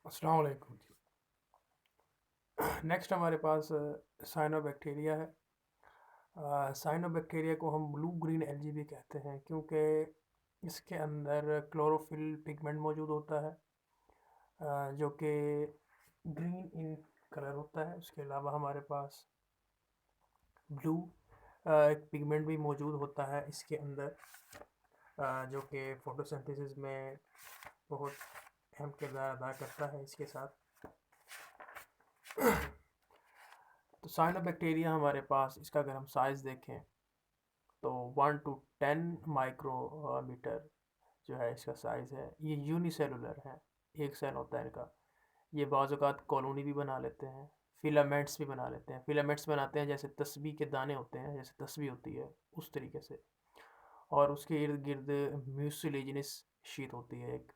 अस्सलाम वालेकुम जी। नेक्स्ट हमारे पास साइनोबैक्टीरिया है। साइनोबैक्टीरिया को हम ब्लू ग्रीन एलजी भी कहते हैं क्योंकि इसके अंदर क्लोरोफिल पिगमेंट मौजूद होता है, जो कि ग्रीन इन कलर होता है। उसके अलावा हमारे पास ब्लू एक पिगमेंट भी मौजूद होता है इसके अंदर, जो कि फोटोसिंथेसिस में बहुत अहम किरदार अदा करता है इसके साथ। तो साइनोबैक्टीरिया हमारे पास, इसका अगर हम साइज़ देखें तो 1 to 10 माइक्रोमीटर जो है इसका साइज़ है। ये यूनिसेलुलर है, एक सेल होता है इनका। ये बाज़ औक़ात कॉलोनी भी बना लेते हैं, फिलामेंट्स भी बना लेते हैं। फिलामेंट्स बनाते हैं जैसे तस्बीह के दाने होते हैं, जैसे तस्बीह होती है उस तरीके से। और उसके इर्द गिर्द म्यूसिलेजिनस शीट होती है, एक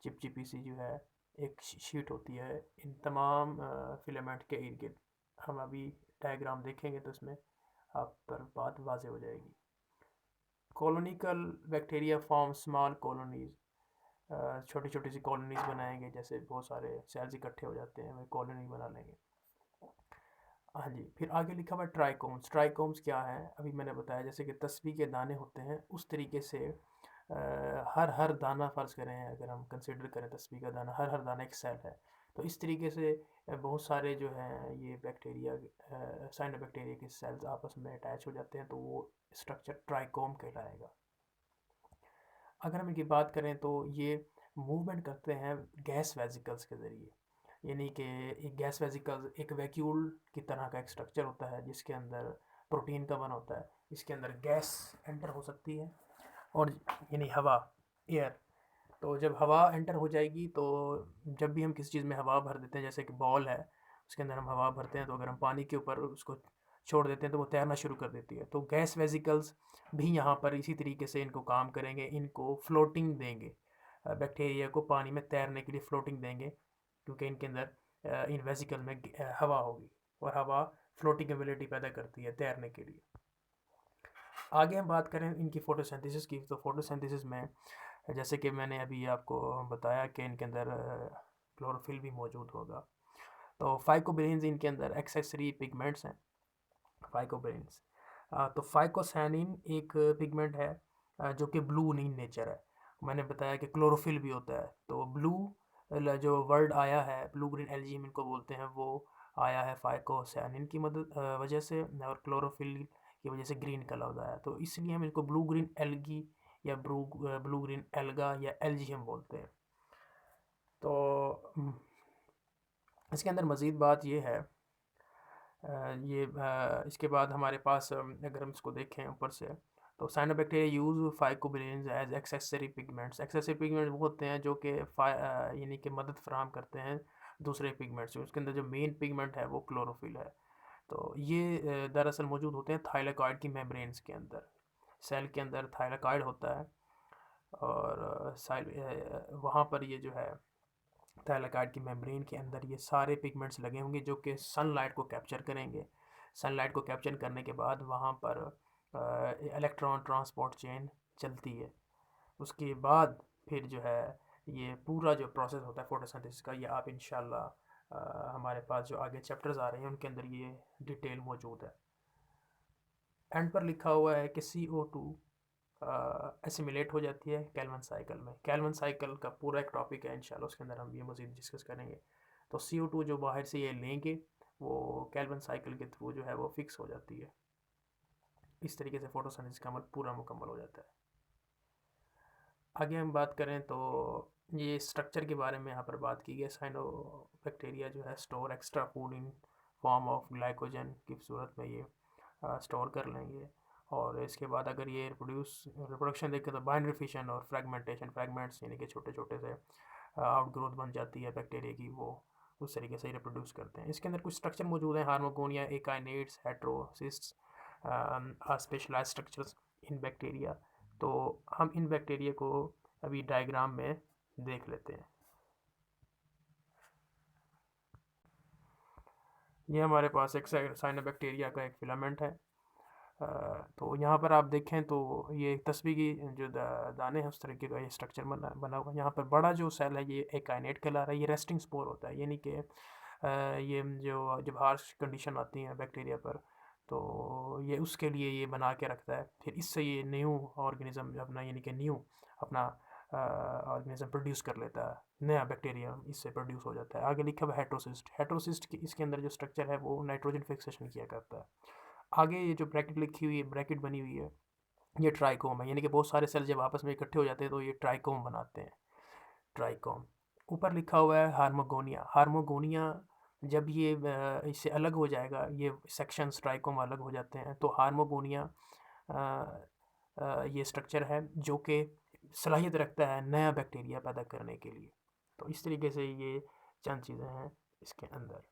चिपचिपी सी जो है एक शीट होती है इन तमाम फिलामेंट के इर्द गिर्द। हम अभी डायग्राम देखेंगे तो इसमें आप पर बात वाज़ेह हो जाएगी। कॉलोनिकल बैक्टीरिया फॉर्म स्मॉल कॉलोनीज, छोटी छोटी सी कॉलोनीज बनाएंगे, जैसे बहुत सारे सेल्स इकट्ठे हो जाते हैं, वही कॉलोनी बना लेंगे। हाँ जी, फिर आगे लिखा हुआ है ट्राइकोम्स। ट्राइकोम्स क्या है, अभी मैंने बताया जैसे कि तस्बीह के दाने होते हैं उस तरीके से हर दाना फ़र्ज़ करें, अगर हम कंसिडर करें तस्बीह का दाना, हर दाना एक सेल है। तो इस तरीके से बहुत सारे जो हैं ये बैक्टीरिया, साइनोबैक्टीरिया के सेल्स आपस में अटैच हो जाते हैं, तो वो स्ट्रक्चर ट्राइकोम कहलाएगा। अगर हम इनकी बात करें तो ये मूवमेंट करते हैं गैस वेसिकल्स के ज़रिए। यानी कि एक गैस वेसिकल एक वैक्यूल की तरह का एक स्ट्रक्चर होता है जिसके अंदर प्रोटीन का बना होता है। इसके अंदर गैस एंटर हो सकती है, और यानी हवा, एयर। तो जब हवा एंटर हो जाएगी तो जब भी हम किसी चीज़ में हवा भर देते हैं, जैसे कि बॉल है उसके अंदर हम हवा भरते हैं, तो अगर हम पानी के ऊपर उसको छोड़ देते हैं तो वो तैरना शुरू कर देती है। तो गैस वेसिकल्स भी यहाँ पर इसी तरीके से इनको काम करेंगे, इनको फ्लोटिंग देंगे, बैक्टीरिया को पानी में तैरने के लिए फ्लोटिंग देंगे, क्योंकि इनके अंदर इन वेसिकल में हवा होगी, और हवा फ्लोटिंग एबिलिटी पैदा करती है तैरने के लिए। आगे हम बात करें इनकी फ़ोटोसिंथेसिस की, तो फ़ोटोसिंथेसिस में जैसे कि मैंने अभी आपको बताया कि इनके अंदर क्लोरोफिल भी मौजूद होगा। तो फाइकोबिनिन्स इनके अंदर एक्सेसरी पिगमेंट्स हैं, फाइकोबिनिन्स। तो फाइकोसैनिन एक पिगमेंट है जो कि ब्लू इन नेचर है। मैंने बताया कि क्लोरोफिल भी होता है, तो ब्लू जो वर्ड आया है, ब्लू ग्रीन एल्गी हम इनको बोलते हैं, वो आया है फाइकोसैनिन की मदद वजह से, और क्लोरोफिल की वजह से ग्रीन कलर आया, तो इसलिए हम इनको ब्लू ग्रीन एल्गी या ब्लू ग्रीन एल्गा या एल्गी हम बोलते हैं। तो इसके अंदर मज़ीद बात ये है, इसके बाद हमारे पास अगर हम इसको देखें ऊपर से, तो cyanobacteria use phycobilins as accessory pigments. Accessory pigment वो होते हैं जो कि यानी कि मदद फराहम करते हैं दूसरे पिगमेंट्स से। उसके अंदर जो मेन पिगमेंट है वो क्लोरोफिल है। तो ये दरअसल मौजूद होते हैं थाइलाकॉइड की मेम्ब्रेन्स के अंदर। सेल के अंदर थाइलाकॉइड होता है, और वहाँ पर ये जो है थाइलाकॉइड की मेम्ब्रेन के अंदर ये सारे पिगमेंट्स लगे होंगे जो कि सनलाइट को कैप्चर करेंगे। सनलाइट को कैप्चर करने के बाद वहाँ पर इलेक्ट्रॉन ट्रांसपोर्ट चेन चलती है। उसके बाद फिर जो है ये पूरा जो प्रोसेस होता है फोटोसिंथेसिस का, ये आप इंशाल्लाह हमारे पास जो आगे चैप्टर्स आ रहे हैं उनके अंदर ये डिटेल मौजूद है। एंड पर लिखा हुआ है कि CO2 एसिमिलेट हो जाती है कैल्विन साइकिल में। कैल्विन साइकिल का पूरा एक टॉपिक है इंशाल्लाह, उसके अंदर हम ये मज़ीद डिस्कस करेंगे। तो CO2 जो बाहर से ये लेंगे वो कैल्विन साइकिल के थ्रू जो है वो फिक्स हो जाती है। इस तरीके से फोटोसिंथेसिस का अमल पूरा मुकम्मल हो जाता है। आगे हम बात करें तो ये स्ट्रक्चर के बारे में यहाँ पर बात की गई। साइनोबैक्टीरिया जो है store extra food in form of glycogen की सूरत में ये स्टोर कर लेंगे, और इसके बाद अगर ये रिप्रोडक्शन देखें तो बाइनरी फिशन और फ्रेगमेंटेशन, फ्रेगमेंट्स यानी कि छोटे छोटे से आउटग्रोथ बन जाती है बैक्टीरिया की, वो उस तरीके से रिप्रोड्यूस करते हैं। इसके अंदर कुछ स्ट्रक्चर मौजूद हैं, हार्मोगोनिया, एकाइनेट्स, हेट्रोसिस्ट्स, स्पेशलाइज्ड स्ट्रक्चर्स इन बैक्टीरिया। तो हम इन बैक्टीरिया को अभी डायग्राम में देख लेते हैं। ये हमारे पास एक साइनोबैक्टीरिया का एक फिलामेंट है। तो यहाँ पर आप देखें तो ये तस्बी की जो दाने हैं उस तरीके का ये स्ट्रक्चर बना बना हुआ है। यहाँ पर बड़ा जो सेल है ये एक काइनेट कहला रहा है, ये रेस्टिंग स्पोर होता है, यानी कि ये जो जब हार्श कंडीशन आती है बैक्टीरिया पर तो ये उसके लिए ये बना के रखता है, फिर इससे ये न्यू ऑर्गेनिज्म अपना यानी कि न्यू अपना ऑर्गेनिज्म प्रोड्यूस कर लेता है, नया बैक्टीरिया इससे प्रोड्यूस हो जाता है। आगे लिखा हुआ हेट्रोसिस्ट, हेट्रोसिस्ट की इसके अंदर जो स्ट्रक्चर है वो नाइट्रोजन फिक्सेशन किया करता है। आगे ये जो ब्रैकेट लिखी हुई है, ब्रैकेट बनी हुई है, ये ट्राइकोम है, यानी कि बहुत सारे सेल जब आपस में इकट्ठे हो जाते हैं तो ये ट्राइकोम बनाते हैं, ट्राइकोम। ऊपर लिखा हुआ है हार्मोगोनिया, हार्मोगोनिया जब ये इससे अलग हो जाएगा, ये सेक्शंस ट्राइकोम अलग हो जाते हैं तो हार्मोगोनिया ये स्ट्रक्चर है जो कि सलाहियत रखता है नया बैक्टीरिया पैदा करने के लिए। तो इस तरीके से ये चंद चीज़ें हैं इसके अंदर।